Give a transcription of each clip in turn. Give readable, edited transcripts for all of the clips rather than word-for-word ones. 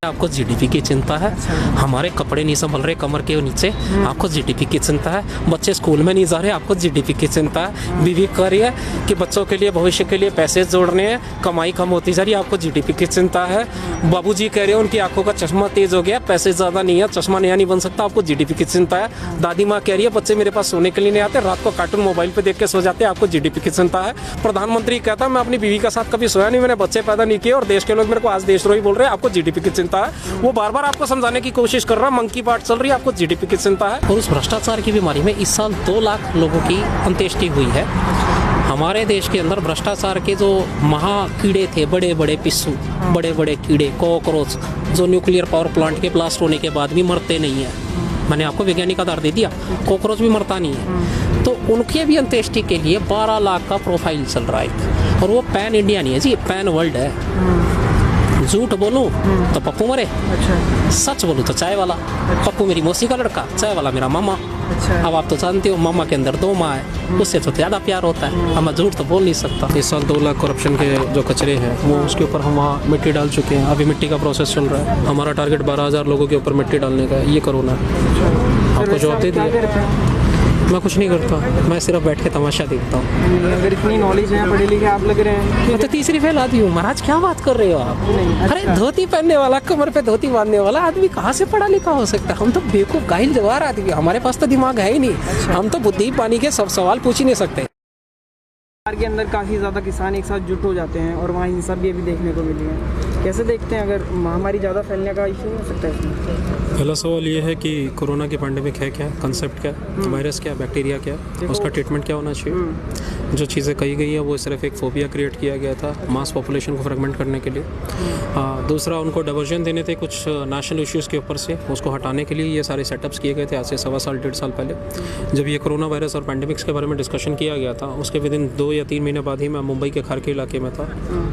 आपको जीडीपी की चिंता है। हमारे कपड़े नहीं संभल रहे कमर के नीचे, आपको जीडीपी की चिंता है। बच्चे स्कूल में नहीं जा रहे, आपको जीडीपी की चिंता है। बीवी कह रही है कि बच्चों के लिए भविष्य के लिए पैसे जोड़ने हैं, कमाई कम होती जा रही है, आपको जीडीपी की चिंता है। बाबूजी कह रहे हैं उनकी आंखों का चश्मा तेज हो गया, पैसे ज़्यादा नहीं है, चश्मा नया नहीं बन सकता, आपको जीडीपी की चिंता है। दादी माँ कह रही है बच्चे मेरे पास सोने के लिए नहीं आते, रात को कार्टून मोबाइल पे देख के सो जाते हैं, आपको जीडीपी की चिंता है। प्रधानमंत्री कहता है मैं अपनी बीवी के साथ कभी सोया नहीं, मैंने बच्चे पैदा नहीं किए और देश के लोग मेरे को आज देशद्रोही बोल रहे हैं, आपको जीडीपी की चिंता है। वो बार बार आपको समझाने की कोशिश कर रहा है, मंकी पार्ट चल रही है, आपको जीडीपी की चिंता है। और उस भ्रष्टाचार की बीमारी में इस साल 2 लाख लोगों की अंत्येष्टि हुई है। हमारे देश के अंदर भ्रष्टाचार के जो महा कीड़े थे, बड़े बड़े पिस्सू, बड़े बड़े कीड़े, कॉकरोच, जो न्यूक्लियर पावर प्लांट के ब्लास्ट होने के बाद भी मरते नहीं है। मैंने आपको वैज्ञानिक आधार दे दिया, कॉकरोच भी मरता नहीं है। तो उनके भी अंत्येष्टि के लिए 12 लाख का प्रोफाइल चल रहा है। और वो पैन इंडिया नहीं है जी, पैन वर्ल्ड है। झूठ बोलूं तो पप्पू मरे, अच्छा। सच बोलूं तो चाय वाला। पप्पू मेरी मौसी का लड़का, चाय वाला मेरा मामा। अच्छा। अब आप तो जानते हो मामा के अंदर 2 माँ है, उससे तो ज़्यादा प्यार होता है। अब मैं झूठ तो बोल नहीं सकता। इस साल 2 लाख करप्शन के जो कचरे हैं वो उसके ऊपर हम वहाँ मिट्टी डाल चुके हैं। अभी मिट्टी का प्रोसेस चल रहा है। हमारा टारगेट 12,000 लोगों के ऊपर मिट्टी डालने का है। ये करोना आपको जवाब दे दिया। मैं कुछ नहीं करता, मैं सिर्फ बैठ के तमाशा देखता हूँ। अगर इतनी नॉलेज है, पढ़े लिखे आप लग रहे हैं। मैं तो तीसरी फेल आदमी हूँ महाराज, क्या बात कर रहे हो आप? अरे धोती पहनने वाला, कमर पे धोती बांधने वाला आदमी कहाँ से पढ़ा लिखा हो सकता है? हम तो बेवकूफ गाहिल जवार आदमी, हमारे पास तो दिमाग है ही नहीं। हम तो बुद्धि पानी के सब सवाल पूछ ही नहीं सकते। बिहार के अंदर काफ़ी ज़्यादा किसान एक साथ जुट हो जाते हैं और वहाँ हिंसा भी अभी देखने को मिली है। कैसे देखते हैं, अगर महामारी ज़्यादा फैलने का इशू हो सकता है इसमें? पहला सवाल ये है कि कोरोना की पैंडेमिक है क्या, कंसेप्ट क्या, वायरस क्या, बैक्टीरिया क्या, उसका ट्रीटमेंट क्या होना चाहिए। जो चीज़ें कही गई है वो सिर्फ एक फोबिया क्रिएट किया गया था मास पॉपुलेशन को फ्रेगमेंट करने के लिए। दूसरा, उनको डाइवर्जन देने थे कुछ नेशनल इश्यूज़ के ऊपर से, उसको हटाने के लिए ये सारे सेटअप्स किए गए थे आज से 1.25 साल 1.5 साल पहले। जब ये कोरोना वायरस और पैंडेमिक्स के बारे में डिस्कशन किया गया था, उसके विदिन 2 या 3 महीने बाद ही मैं मुंबई के खारके इलाके में था।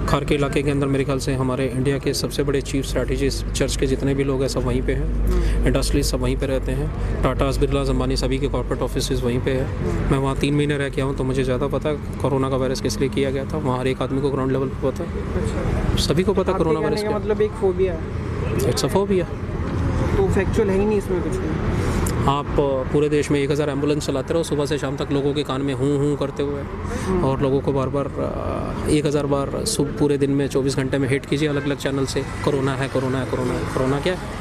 खारके इलाके के अंदर मेरे ख्याल से हमारे इंडिया के सबसे बड़े चीफ स्ट्रैटेजिस्ट, चर्च के जितने भी लोग हैं सब वहीं पे हैं, इंडस्ट्रीज सब वहीं पे रहते हैं, टाटास, बिरला, अंबानी सभी के कॉर्पोरेट ऑफिस वहीं पे है। मैं वहाँ 3 महीने रह के आऊँ तो मुझे ज़्यादा पता कोरोना का वायरस किस लिए किया गया था। वहाँ हर एक आदमी को ग्राउंड लेवल पर पता, सभी को पता कोरोना वायरस का मतलब एक फोबिया है। It's a phobia. तो फैक्चुअल है ही नहीं इसमें कुछ भी। आप पूरे देश में 1000 एम्बुलेंस चलाते रहो सुबह से शाम तक लोगों के कान में हूँ करते हुए, और लोगों को बार बार 1000 बार पूरे दिन में 24 घंटे में हिट कीजिए अलग अलग चैनल से, कोरोना है, कोरोना है, कोरोना है। कोरोना क्या है?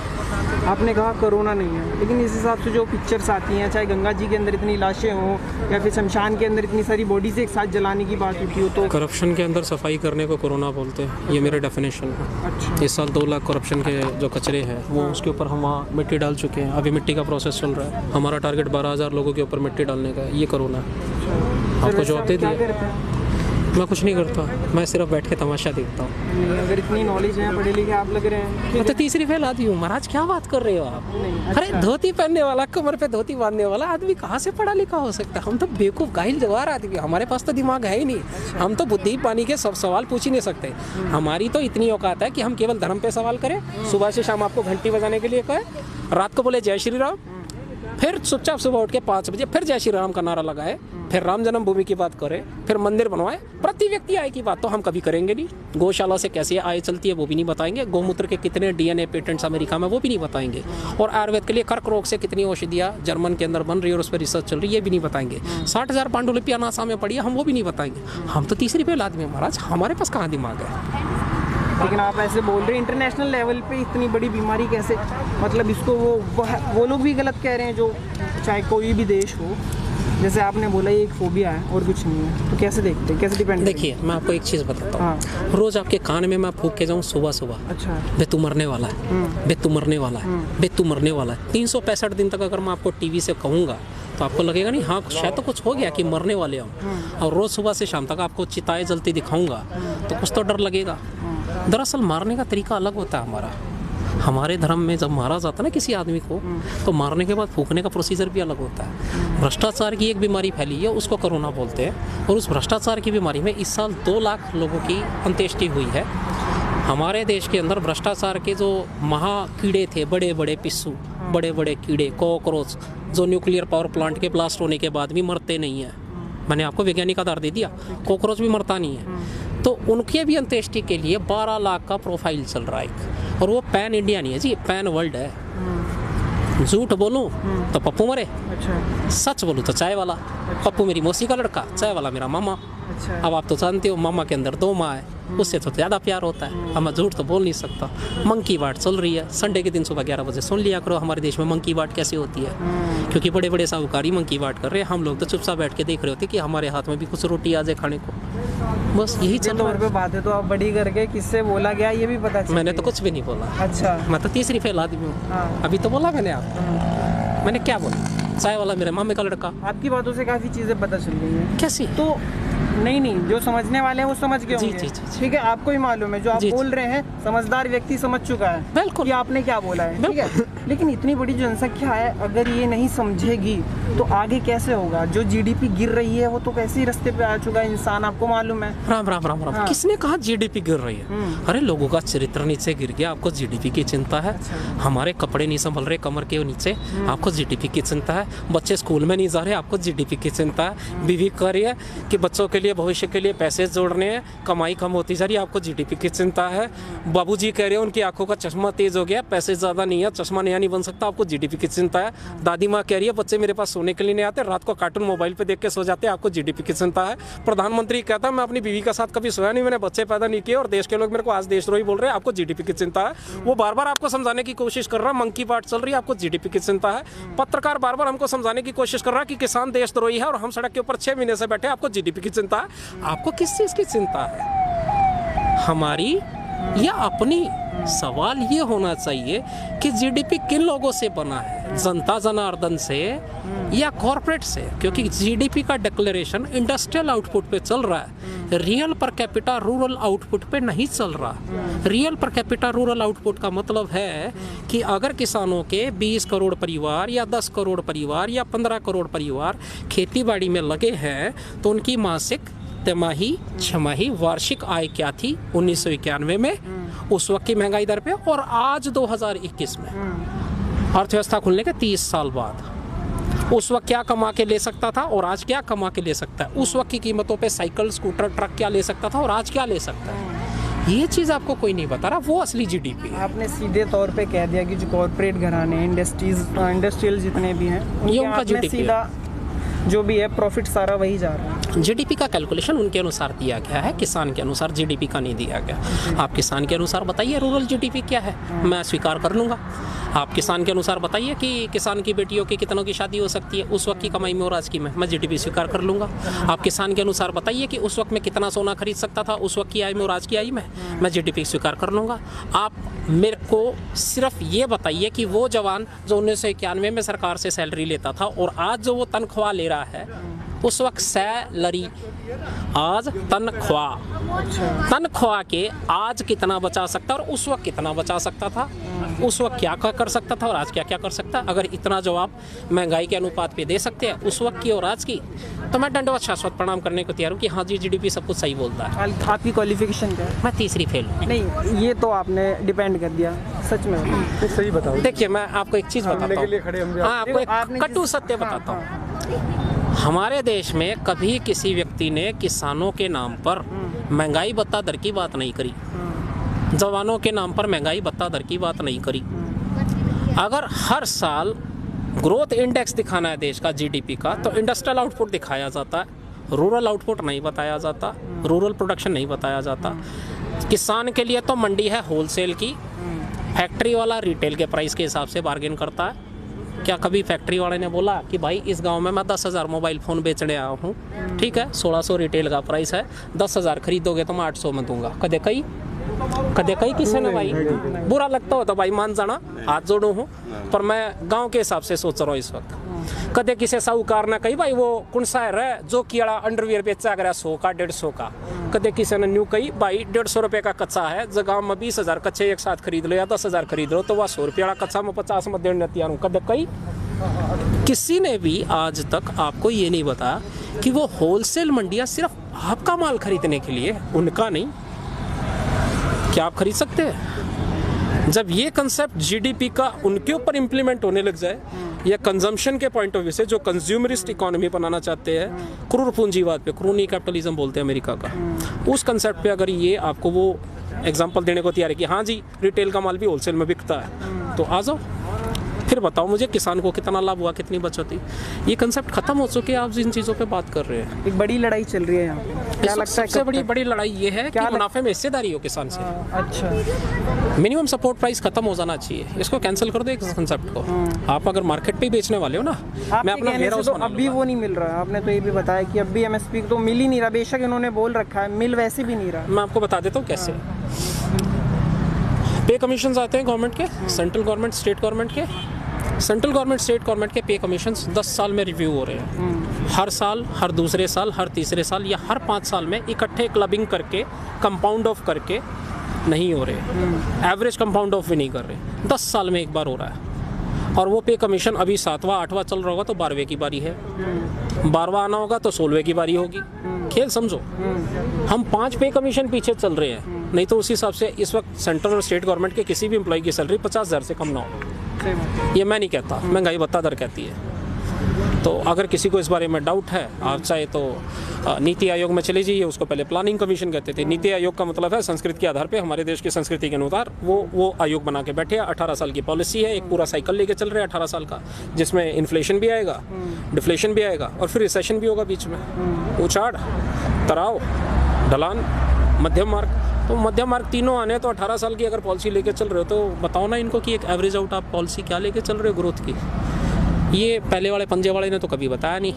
आपने कहा कोरोना नहीं है, लेकिन इस हिसाब से जो पिक्चर्स आती हैं, चाहे गंगा जी के अंदर इतनी लाशें हों या फिर शमशान के अंदर इतनी सारी बॉडीज एक साथ जलाने की बात उठी हो, तो करप्शन के अंदर सफाई करने को कोरोना बोलते हैं, ये मेरा डेफिनेशन है। अच्छा। इस साल 2 लाख करप्शन के जो कचरे हैं वो उसके ऊपर हम वहाँ मिट्टी डाल चुके हैं। अभी मिट्टी का प्रोसेस चल रहा है। हमारा टारगेट 12,000 लोगों के ऊपर मिट्टी डालने का है। ये कोरोना आपको जवाब दे दिया। मैं कुछ नहीं करता, मैं सिर्फ बैठ के तमाशा देखता हूँ। अगर इतनी नॉलेज है, पढ़े लिखे आप लग रहे हैं। मैं तो तीसरी फेल आदमी हूँ महाराज, क्या बात कर रहे हो आप? अरे धोती पहनने वाला, कमर पे धोती बांधने वाला आदमी कहाँ से पढ़ा लिखा हो सकता है? हम तो बेवकूफ गाहिल जवार आदमी, हमारे पास तो दिमाग है ही नहीं। हम तो बुद्धि पानी के सब सवाल पूछ ही नहीं सकते। हमारी तो इतनी औकात है कि हम केवल धर्म पे सवाल करें, सुबह से शाम आपको घंटी बजाने के लिए कहे, रात को बोले जय श्री राम, फिर चुपचाप सुबह उठ के 5 बजे फिर जय श्री राम का नारा लगाए, फिर राम जन्मभूमि की बात करें, फिर मंदिर बनवाए। प्रति व्यक्ति आय की बात तो हम कभी करेंगे नहीं। गौशाला से कैसे आय चलती है वो भी नहीं बताएंगे। गौमूत्र के कितने DNA पेटेंट्स अमेरिका में वो भी नहीं बताएंगे। और आयुर्वेद के लिए कर्क रोग से कितनी औषधियाँ जर्मन के अंदर बन रही है और उस पर रिसर्च चल रही है, ये भी नहीं बताएंगे। 60,000 पांडुलिपियां नासा में पड़ी है, हम वो भी नहीं बताएंगे। हम तो तीसरी फेल आदमी है महाराज, हमारे पास कहाँ दिमाग है? लेकिन आप ऐसे बोल रहे हैं इंटरनेशनल लेवल पे इतनी बड़ी बीमारी कैसे, मतलब इसको वो लोग भी गलत कह रहे हैं, जो चाहे कोई भी देश हो, जैसे आपने बोला ये एक फोबिया है और कुछ नहीं है, तो कैसे देखते हैं, कैसे डिपेंड? देखिए मैं आपको एक चीज़ बताता हूँ। रोज़ आपके कान में मैं फूंक के जाऊँ सुबह सुबह, अच्छा बे तू मरने वाला है, बे तू मरने वाला है, बे तू मरने वाला है। 365 दिन तक अगर मैं आपको टीवी से कहूँगा तो आपको लगेगा नहीं हाँ शायद तो कुछ हो गया कि मरने वाले हम। और रोज़ सुबह से शाम तक आपको चिताएं जलती दिखाऊंगा तो कुछ तो डर लगेगा। दरअसल मारने का तरीका अलग होता है हमारा। हमारे धर्म में जब मारा जाता है ना किसी आदमी को, तो मारने के बाद फूंकने का प्रोसीजर भी अलग होता है। भ्रष्टाचार की एक बीमारी फैली है, उसको कोरोना बोलते हैं। और उस भ्रष्टाचार की बीमारी में इस साल 2 लाख लोगों की अंत्येष्टि हुई है। हमारे देश के अंदर भ्रष्टाचार के जो महा कीड़े थे, बड़े बड़े पिस्सू, बड़े बड़े कीड़े, कॉकरोच, जो न्यूक्लियर पावर प्लांट के ब्लास्ट होने के बाद भी मरते नहीं हैं। मैंने आपको वैज्ञानिक आधार दे दिया, कॉकरोच भी मरता नहीं है। तो उनके भी अंत्येष्टि के लिए 12 लाख का प्रोफाइल चल रहा है। और वो पैन इंडिया नहीं है जी, पैन वर्ल्ड है। झूठ बोलूं तो पप्पू मरे, अच्छा सच बोलूं तो चाय वाला। पप्पू मेरी मौसी का लड़का, चाय वाला मेरा मामा। अच्छा अब आप तो जानते हो मामा के अंदर 2 माँ है, उससे तो ज़्यादा प्यार होता है। अब मैं झूठ तो बोल नहीं सकता। मंकी बात चल रही है, संडे के दिन सुबह 11 बजे सुन लिया करो हमारे देश में मंकी बात कैसे होती है, क्योंकि बड़े बड़े साहूकारी मंकी बात कर रहे हैं, हम लोग तो चुपचाप बैठ के देख रहे होते कि हमारे हाथ में भी कुछ रोटी आ जाए खाने को। बस यही चल रहा तौर पे बात है, तो आप बड़ी करके किससे बोला गया ये भी पता है। चल मैंने तो कुछ भी नहीं बोला, अच्छा मैं तो तीसरी फेल आदमी हूँ। हाँ। अभी तो बोला मैंने आपको, मैंने क्या बोला, चाय वाला मेरे मामे का लड़का। आपकी बातों से काफ़ी चीज़ें पता चल रही हैं। कैसी? तो नहीं जो समझने वाले हैं वो समझ गए जी, होंगे। जी, जी। ठीक है, आपको ही मालूम है, जो आप जी, जी। बोल रहे हैं समझदार व्यक्ति समझ चुका है बिल्कुल। कि आपने क्या बोला है, ठीक है। लेकिन इतनी बड़ी जनसंख्या है, अगर ये नहीं समझेगी तो आगे कैसे होगा? जो जीडीपी गिर रही है वो तो कैसे ही रास्ते पे आ चुका है इंसान, आपको मालूम है। राम राम राम राम। हाँ। किसने कहा जीडीपी गिर रही है? अरे लोगों का चरित्र नीचे गिर गया, आपको जीडीपी की चिंता है। हमारे कपड़े नहीं संभल रहे कमर के नीचे, आपको जीडीपी की चिंता है। बच्चे स्कूल में नहीं जा रहे, आपको जीडीपी की चिंता है। बीवी कह रही है कि बच्चों के लिए भविष्य के लिए पैसे जोड़ने हैं, कमाई कम होती जा रही है, आपको जीडीपी की चिंता है। बाबूजी कह रहे हैं उनकी आंखों का चश्मा तेज हो गया, पैसे ज़्यादा नहीं है, चश्मा नया नहीं बन सकता, आपको जीडीपी की चिंता है। दादी माँ कह रही है बच्चे मेरे पास सोने के लिए नहीं आते, रात को कार्टून मोबाइल पे देख के सो जाते हैं, आपको जीडीपी की चिंता है। प्रधानमंत्री कहता है मैं अपनी बीवी के साथ कभी सोया नहीं, मैंने बच्चे पैदा नहीं किए और देश के लोग मेरे को आज देशद्रोही बोल रहे हैं, आपको जीडीपी की चिंता है। वो बार बार आपको समझाने की कोशिश कर रहा है, मंकी बात चल रही है, आपको जीडीपी की चिंता है। पत्रकार बार बार हमको समझाने की कोशिश कर रहा है कि किसान देशद्रोही है और हम सड़क के ऊपर 6 महीने से बैठे, आपको जीडीपी की चिंता है। आपको किस चीज़ की चिंता है, हमारी या अपनी? सवाल ये होना चाहिए कि जीडीपी किन लोगों से बना है, जनता जनार्दन से या कॉरपोरेट से? क्योंकि जीडीपी का डिक्लेरेशन इंडस्ट्रियल आउटपुट पे चल रहा है, real per capita rural output पे नहीं चल रहा। Real per capita rural output का मतलब है कि अगर किसानों के 20 करोड़ परिवार या 10 करोड़ परिवार या 15 करोड़ परिवार खेती बाड़ी में लगे हैं तो उनकी मासिक, तिमाही, छमाही, वार्षिक आय क्या थी 1991 में, उस वक्त की महंगाई दर पे, और आज 2021 में अर्थव्यवस्था खुलने के 30 साल बाद उस वक्त क्या कमा के ले सकता था और आज क्या कमा के ले सकता है? उस वक्त की कीमतों पे साइकिल, स्कूटर, ट्रक क्या ले सकता था और आज क्या ले सकता है? ये चीज़ आपको कोई नहीं बता रहा, वो असली जीडीपी है। आपने सीधे तौर पे कह दिया कि जो कॉर्पोरेट घराने, इंडस्ट्रियल जितने भी हैं, ये उनका आपने GDP सीधा जो भी है प्रॉफिट सारा वही जा रहा है। जीडीपी का कैलकुलेशन उनके अनुसार दिया गया है, किसान के अनुसार जीडीपी का नहीं दिया गया। आप किसान के अनुसार बताइए रूरल जीडीपी क्या है, मैं स्वीकार कर लूँगा। आप किसान के अनुसार बताइए कि किसान की बेटियों की कितनों की शादी हो सकती है उस वक्त की कमाई में और आज की में, मैं जीडीपी स्वीकार कर लूँगा। आप किसान के अनुसार बताइए कि उस वक्त में कितना सोना खरीद सकता था उस वक्त की आय में और आज की आय में, मैं जीडीपी स्वीकार कर लूँगा। आप मेरे को सिर्फ ये बताइए कि वो जवान जो 1991 में सरकार से सैलरी लेता था और आज जो वो तनख्वाह ले रहा है, उस वक्त सैलरी, आज तनख्वाह के आज कितना बचा सकता और उस वक्त कितना बचा सकता था, उस वक्त क्या क्या कर सकता था और आज क्या क्या कर सकता है? अगर इतना जवाब महंगाई के अनुपात पे दे सकते हैं उस वक्त की और आज की, तो मैं दंडवत शाश्वत प्रणाम करने को तैयार हूँ कि हाँ जी जीडीपी सब कुछ सही बोलता है। आपकी क्वालिफिकेशन क्या है? मैं तीसरी फेल हूँ। नहीं, ये तो आपने डिपेंड कर दिया, सच में सही बताओ। देखिए मैं आपको एक चीज़ बताता हूँ, हाँ आपको एक कटु सत्य बताता हूँ। हमारे देश में कभी किसी व्यक्ति ने किसानों के नाम पर महंगाई भत्ता दर की बात नहीं करी, जवानों के नाम पर महंगाई भत्ता दर की बात नहीं करी। अगर हर साल ग्रोथ इंडेक्स दिखाना है देश का जीडीपी का, तो इंडस्ट्रियल आउटपुट दिखाया जाता है, रूरल आउटपुट नहीं बताया जाता, रूरल प्रोडक्शन नहीं बताया जाता। किसान के लिए तो मंडी है होलसेल की, फैक्ट्री वाला रिटेल के प्राइस के हिसाब से बार्गेन करता है। क्या कभी फैक्ट्री वाले ने बोला कि भाई इस गांव में मैं 10,000 मोबाइल फ़ोन बेचने आया हूँ, ठीक है 1600 रिटेल का प्राइस है, 10,000 खरीदोगे तो मैं 800 में दूंगा? कदे कई किसी ने भाई बुरा लगता हो तो भाई मान जाना, हाथ जोड़ू हूँ, पर मैं गांव के हिसाब से सोच रहा हूँ इस वक्त। कदे किसी साहूकार ने कही भाई वो कौन सा है जो कीड़ा अंडरवियर बेचा गया 100 का 150 का, कदे किसी ने न्यू कही भाई 150 रुपये का कच्चा है, जगह में 20,000 कच्चे एक साथ खरीद लो या 10,000 खरीद लो तो वह 100 रुपये वाला कच्चा में 50 में देने तैयार हूँ। कदे कही किसी ने भी आज तक आपको ये नहीं बताया कि वो होलसेल मंडियाँ सिर्फ आपका माल खरीदने के लिए, उनका नहीं। क्या आप खरीद सकते हैं? जब ये कंसेप्ट जीडीपी का उनके ऊपर इम्प्लीमेंट होने लग जाए, या कंजम्पशन के पॉइंट ऑफ व्यू से जो कंज्यूमरिस्ट इकोनॉमी बनाना चाहते हैं, क्रूर पूंजीवाद पे, क्रूनी कैपिटलिज्म बोलते हैं अमेरिका का, उस कंसेप्ट पे अगर ये आपको वो एग्जांपल देने को तैयार है कि हाँ जी रिटेल का माल भी होलसेल में बिकता है, तो आ जाओ फिर बताओ मुझे किसान को कितना लाभ हुआ, कितनी बचत हुई। ये कंसेप्ट खत्म हो चुके हैं, आप जिन चीज़ों पे बात कर रहे हैं। एक बड़ी लड़ाई चल रही है यहाँ पे, क्या लगता है सबसे बड़ी लड़ाई ये है कि मुनाफे में हिस्सेदारी हो किसान से। अच्छा, मिनिमम सपोर्ट प्राइस खत्म हो जाना चाहिए, इसको कैंसिल कर दो इस कंसेप्ट को। आप अगर मार्केट पे ही बेचने वाले हो ना, मैं अपना कहने से तो अभी वो नहीं मिल रहा है। आपने तो ये भी बताया कि अभी एमएसपी तो मिल ही नहीं रहा, बेशक इन्होंने बोल रखा है, मिल वैसे भी नहीं रहा। मैं आपको बता देता हूँ कैसे। पे कमीशन आते हैं गवर्नमेंट के, सेंट्रल गवर्नमेंट स्टेट गवर्नमेंट के। सेंट्रल गवर्नमेंट स्टेट गवर्नमेंट के पे कमीशंस 10 साल में रिव्यू हो रहे हैं। हर साल, हर दूसरे साल, हर तीसरे साल या हर 5 साल में इकट्ठे क्लबिंग करके कंपाउंड ऑफ करके नहीं हो रहे। एवरेज कंपाउंड ऑफ भी नहीं कर रहे, 10 साल में एक बार हो रहा है। और वो पे कमीशन अभी 7वां 8वां चल रहा होगा तो 12वें की बारी है, 12वां आना होगा तो 16वें की बारी होगी। खेल समझो, हम 5 पे कमीशन पीछे चल रहे हैं। नहीं तो उस हिसाब से इस वक्त सेंट्रल और स्टेट गवर्नमेंट के किसी भी एम्प्लॉय की सैलरी 50,000 से कम ना हो। ये मैं नहीं कहता, महंगाई बता दर कहती है। तो अगर किसी को इस बारे में डाउट है, आप चाहे तो नीति आयोग में चले जाइए, उसको पहले प्लानिंग कमीशन कहते थे। नीति आयोग का मतलब है संस्कृति के आधार पे, हमारे देश की संस्कृति के अनुसार वो आयोग बना के बैठे। 18 साल की पॉलिसी है, एक पूरा साइकिल लेके चल रहे हैं 18 साल का, जिसमें इन्फ्लेशन भी आएगा, डिफ्लेशन भी आएगा और फिर रिसेशन भी होगा बीच में। उछाड़, तराव, ढलान, मध्यम मार्ग। तो मध्यम मार्ग तीनों आने हैं। तो 18 साल की अगर पॉलिसी लेके चल रहे हो तो बताओ ना इनको कि एक एवरेज आउट आप पॉलिसी क्या लेके चल रहे हो ग्रोथ की। ये पहले वाले पंजे वाले ने तो कभी बताया नहीं,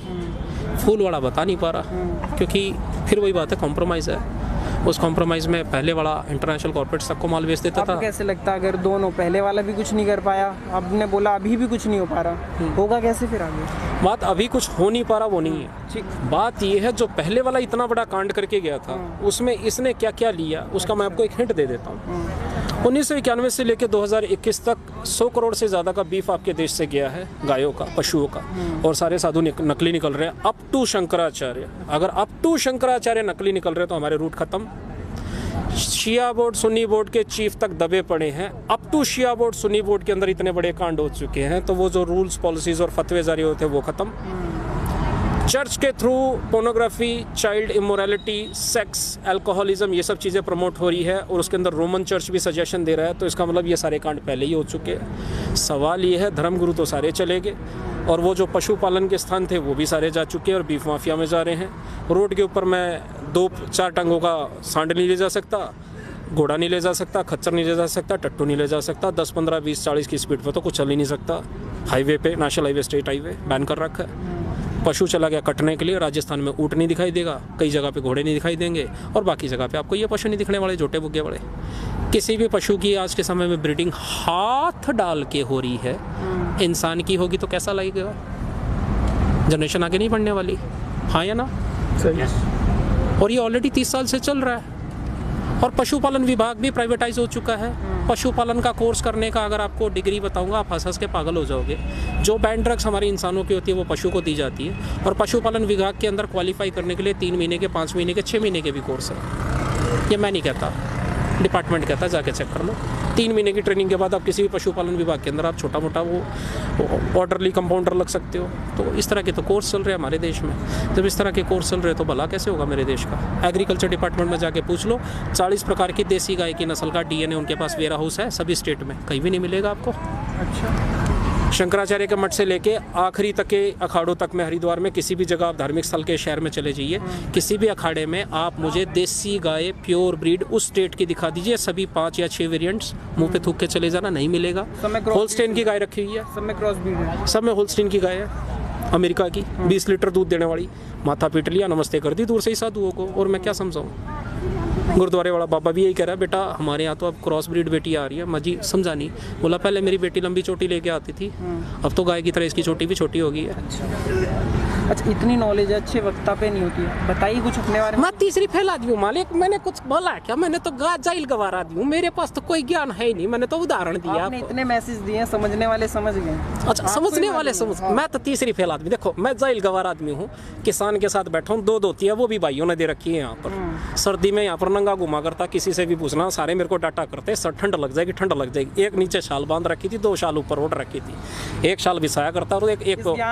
फूल वाला बता नहीं पा रहा, क्योंकि फिर वही बात है, कॉम्प्रोमाइज़ है। उस कॉम्प्रोमाइज़ में पहले वाला इंटरनेशनल कॉर्पोरेट सबको माल बेच देता था। कैसे लगता है अगर दोनों, पहले वाला भी कुछ नहीं कर पाया, आपने बोला अभी भी कुछ नहीं हो पा रहा, होगा कैसे फिर आगे? बात अभी कुछ हो नहीं पा रहा वो नहीं है, बात ये है जो पहले वाला इतना बड़ा कांड करके गया था उसमें इसने क्या क्या लिया, उसका मैं आपको एक हिंट दे देता हूँ। 1991 से लेकर 2021 तक 100 करोड़ से ज़्यादा का बीफ आपके देश से गया है, गायों का, पशुओं का, और सारे साधु नकली निकल रहे हैं अप टू शंकराचार्य। अगर अप टू शंकराचार्य नकली निकल रहे हैं तो हमारे रूट खत्म। शिया बोर्ड, सुन्नी बोर्ड के चीफ तक दबे पड़े हैं। अप टू शिया बोर्ड, सुन्नी बोर्ड के अंदर इतने बड़े कांड हो चुके हैं, तो वो जो रूल्स, पॉलिसीज और फतवे जारी होते हैं वो खत्म। चर्च के through pornography, child immorality, sex, alcoholism, ये सब चीज़ें प्रमोट हो रही है और उसके अंदर रोमन चर्च भी सजेशन दे रहा है। तो इसका मतलब ये सारे कांड पहले ही हो चुके हैं। सवाल ये है, धर्मगुरु तो सारे चले गए और वो जो पशुपालन के स्थान थे वो भी सारे जा चुके हैं और बीफ माफिया में जा रहे हैं। रोड के ऊपर मैं 2-4 टंगों का सांड नहीं ले जा सकता, घोड़ा नहीं ले जा सकता, खच्चर नहीं ले जा सकता, टट्टू नहीं ले जा सकता। 10, 15, 20, 40 की स्पीड पर तो कुछ चल ही नहीं सकता। हाईवे पे, national highway, state highway ban कर रखा है। पशु चला गया कटने के लिए, राजस्थान में ऊँट नहीं दिखाई देगा, कई जगह पे घोड़े नहीं दिखाई देंगे और बाकी जगह पे आपको ये पशु नहीं दिखने वाले, जोटे बुग्गे वाले। किसी भी पशु की आज के समय में ब्रीडिंग हाथ डाल के हो रही है, इंसान की होगी तो कैसा लगेगा? जनरेशन आगे नहीं बढ़ने वाली, हाँ या ना? और ये ऑलरेडी 30 साल से चल रहा है। और पशुपालन विभाग भी प्राइवेटाइज हो चुका है। पशुपालन का कोर्स करने का अगर आपको डिग्री बताऊंगा आप हंस के पागल हो जाओगे। जो बैन ड्रग्स हमारे इंसानों की होती है वो पशु को दी जाती है और पशुपालन विभाग के अंदर क्वालिफाई करने के लिए 3 महीने के, 5 महीने के, 6 महीने के भी कोर्स है। ये मैं नहीं कहता, डिपार्टमेंट कहता है, जाके चेक कर लो। 3 महीने की ट्रेनिंग के बाद आप किसी भी पशुपालन विभाग के अंदर आप छोटा मोटा वो ऑर्डरली कंपाउंडर लग सकते हो। तो इस तरह के तो कोर्स चल रहे हैं हमारे देश में। जब इस तरह के कोर्स चल रहे हैं तो भला कैसे होगा मेरे देश का? एग्रीकल्चर डिपार्टमेंट में जाके पूछ लो, 40 प्रकार की देसी गाय की नस्ल का DNA उनके पास वेयर हाउस है सभी स्टेट में, कहीं भी नहीं मिलेगा आपको। अच्छा, शंकराचार्य के मठ से लेके आखिरी तक के अखाड़ों तक में, हरिद्वार में किसी भी जगह आप धार्मिक स्थल के शहर में चले जाइए, किसी भी अखाड़े में आप मुझे देसी गाय प्योर ब्रीड उस स्टेट की दिखा दीजिए, सभी 5 या 6 वेरिएंट्स, मुंह पे थूक के चले जाना, नहीं मिलेगा। होल्स्टेन की गाय रखी हुई है, सब में क्रॉस ब्रीड है, सब में होल्स्टेन की गाय है, अमेरिका की, 20 लीटर दूध देने वाली। माथा पीट लिया, नमस्ते कर दी दूर से ही साधुओं को, और मैं क्या समझाऊँ? गुरुद्वारे वाला बाबा भी यही कह रहा है, बेटा हमारे यहाँ तो अब क्रॉस ब्रीड बेटी आ रही है। माँ जी समझा नहीं, बोला पहले मेरी बेटी लंबी चोटी लेके आती थी, अब तो गाय की तरह इसकी चोटी भी छोटी हो गई है। अच्छा, इतनी नॉलेज है, अच्छे वक्ता पे नहीं होती है, बताइए कुछ अपने बारे में। मैं तीसरी फेल आदमी हूँ मालिक, मैंने कुछ बोला क्या? मैंने तो जाइल गवार आदमी हूँ, मेरे पास तो कोई ज्ञान है ही नहीं, मैंने तो उदाहरण दिया। आपने इतने मैसेज दिए, समझने वाले समझ गए। अच्छा, समझने वाले समझ। मैं तो तीसरी फेल आदमी, देखो मैं जाइल गवार आदमी हूँ, किसान के साथ बैठा हूँ, 2 धोती है वो भी भाइयों ने दे रखी है यहाँ पर। सर्दी में यहाँ पर नंगा घुमा करता, किसी से भी पूछना, सारे मेरे को डाटा करते, सर ठंड लग जाएगी, ठंड लग जाएगी। एक नीचे शाल बांध रखी थी, 2 शाल ऊपर ओढ़ रखी थी, एक शाल बिछाया करता और एक